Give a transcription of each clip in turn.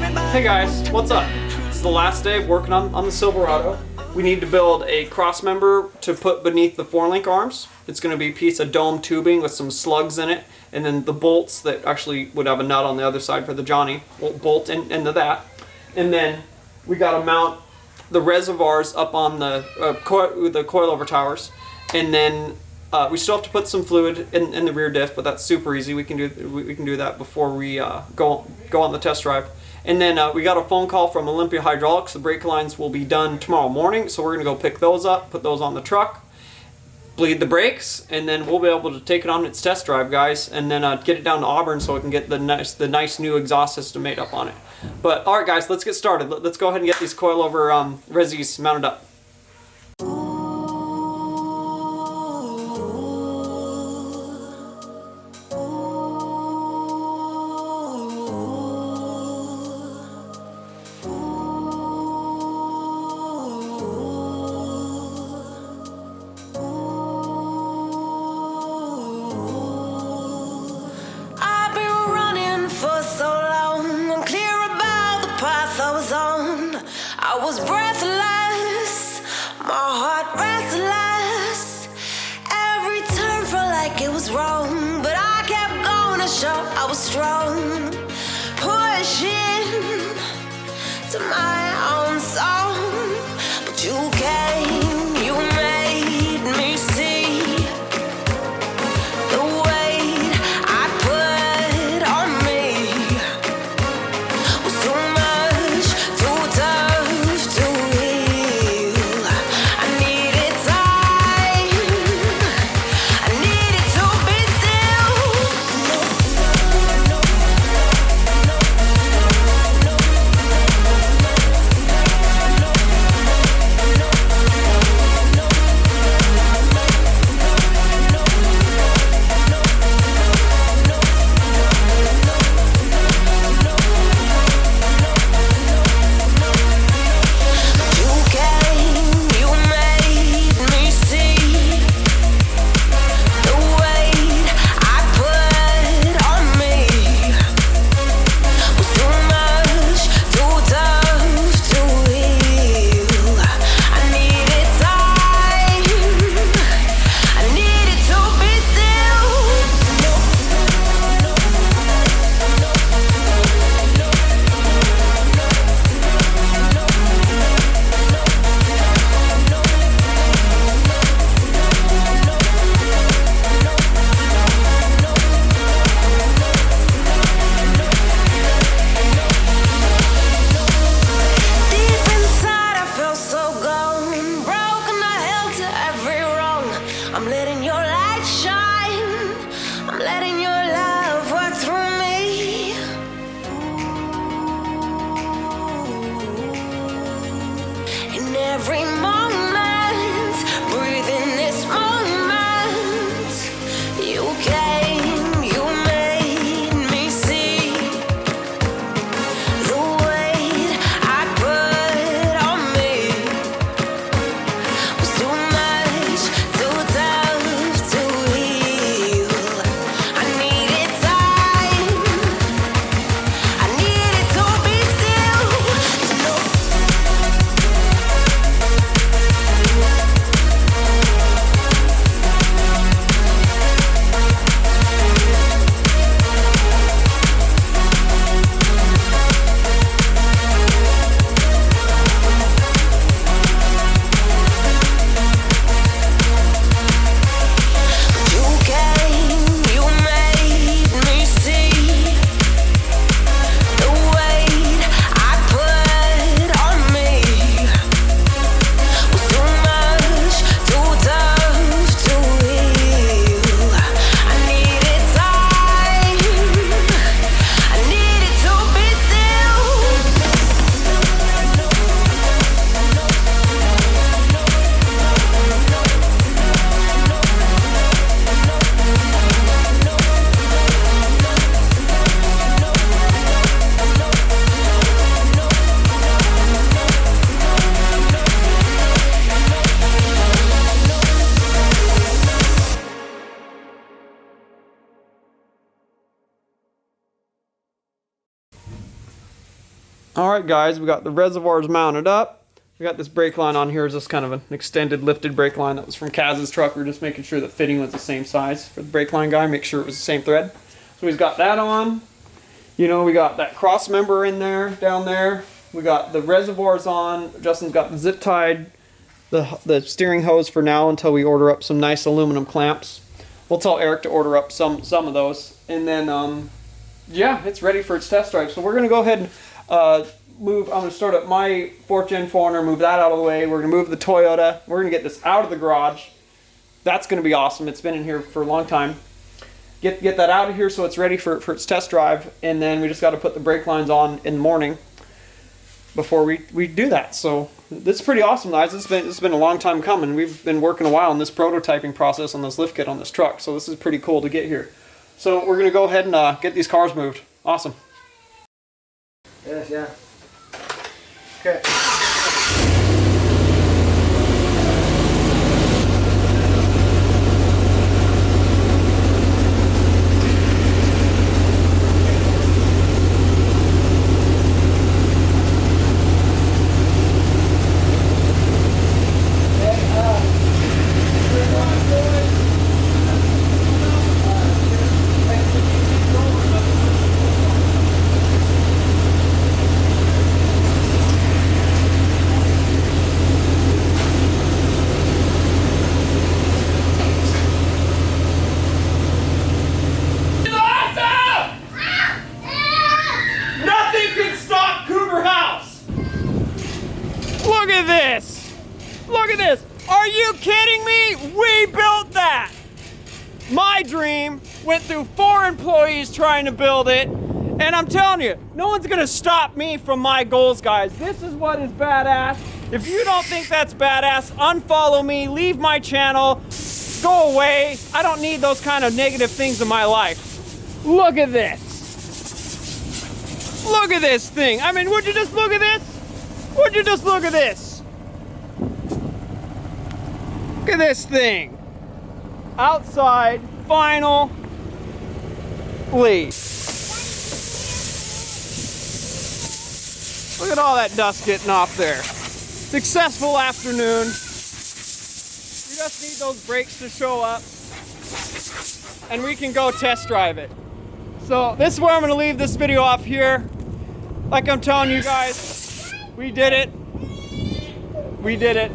Hey guys, what's up? It's the last day of working on the Silverado. We need to build a cross member to put beneath the 4-link arms. It's going to be a piece of dome tubing with some slugs in it, and then the bolts that actually would have a nut on the other side for the Johnny will bolt into that. And then we got to mount the reservoirs up on the coilover towers, and then we still have to put some fluid in the rear diff, but that's super easy. We can do that before we go on the test drive. And then we got a phone call from Olympia Hydraulics. The brake lines will be done tomorrow morning, so we're going to go pick those up, put those on the truck, bleed the brakes, and then we'll be able to take it on its test drive, guys, and then get it down to Auburn so we can get the nice new exhaust system made up on it. But all right, guys, let's get started. Let's go ahead and get these coilover resis mounted up. I was breathless, my heart restless. Every turn felt like it was wrong, but I kept going to show I was strong. Pushing to my own song, but you came, you made me see the weight I put on me was too much, too tough to heal. I needed time, I needed to be still. All right, guys, we got the reservoirs mounted up. We got this brake line on here. It's just kind of an extended lifted brake line that was from Kaz's truck. We're just making sure the fitting was the same size for the brake line guy. Make sure it was the same thread. So he's got that on. You know, we got that cross member in there, down there. We got the reservoirs on. Justin's got the zip tied the steering hose for now until we order up some nice aluminum clamps. We'll tell Eric to order up some of those. And then, yeah, it's ready for its test drive. So we're going to go ahead and move. I'm going to start up my 4th Gen 400, move that out of the way. We're going to move the Toyota. We're going to get this out of the garage. That's going to be awesome. It's been in here for a long time. Get that out of here so it's ready for its test drive. And then we just got to put the brake lines on in the morning before we do that. So this is pretty awesome, guys. It's been a long time coming. We've been working a while on this prototyping process on this lift kit on this truck. So this is pretty cool to get here. So we're going to go ahead and get these cars moved. Awesome. Yes, yeah. Okay. Look at this! Look at this! Are you kidding me? We built that! My dream went through 4 employees trying to build it, and I'm telling you, no one's gonna stop me from my goals, guys. This is what is badass. If you don't think that's badass, unfollow me, leave my channel, go away. I don't need those kind of negative things in my life. Look at this. Look at this thing. I mean, would you just look at this? Would you just look at this? Look at this thing. Outside, final lead. Look at all that dust getting off there. Successful afternoon. We just need those brakes to show up and we can go test drive it. So this is where I'm going to leave this video off here. Like I'm telling you guys, we did it. We did it.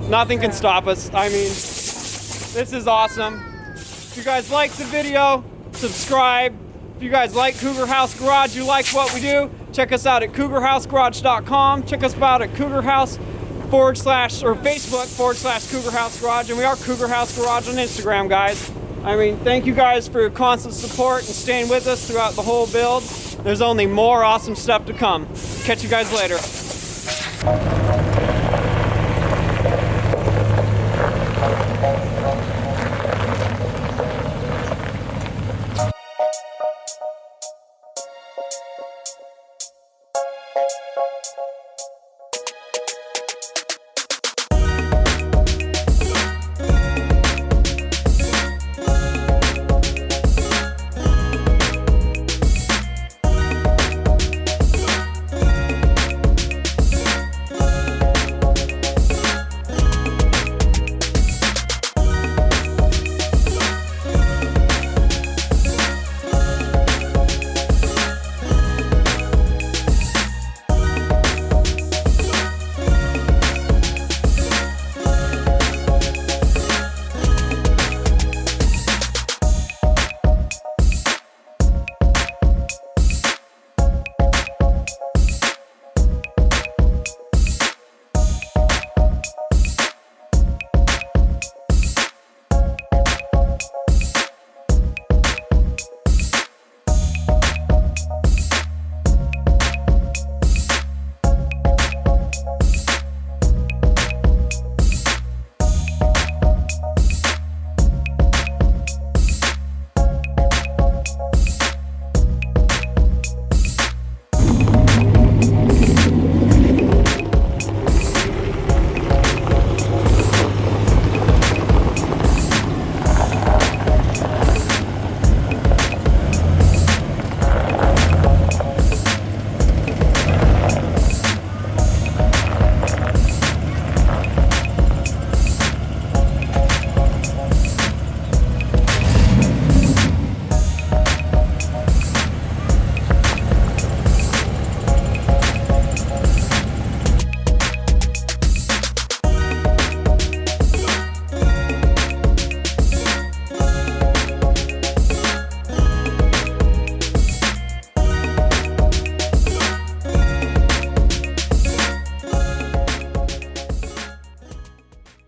Nothing can stop us. I mean, this is awesome. If you guys like the video, subscribe. If you guys like Cougar House Garage, you like what we do, check us out at cougarhousegarage.com. Check us out at Cougar House Facebook / Cougar House Garage. And we are Cougar House Garage on Instagram, guys. I mean, thank you guys for your constant support and staying with us throughout the whole build. There's only more awesome stuff to come. Catch you guys later.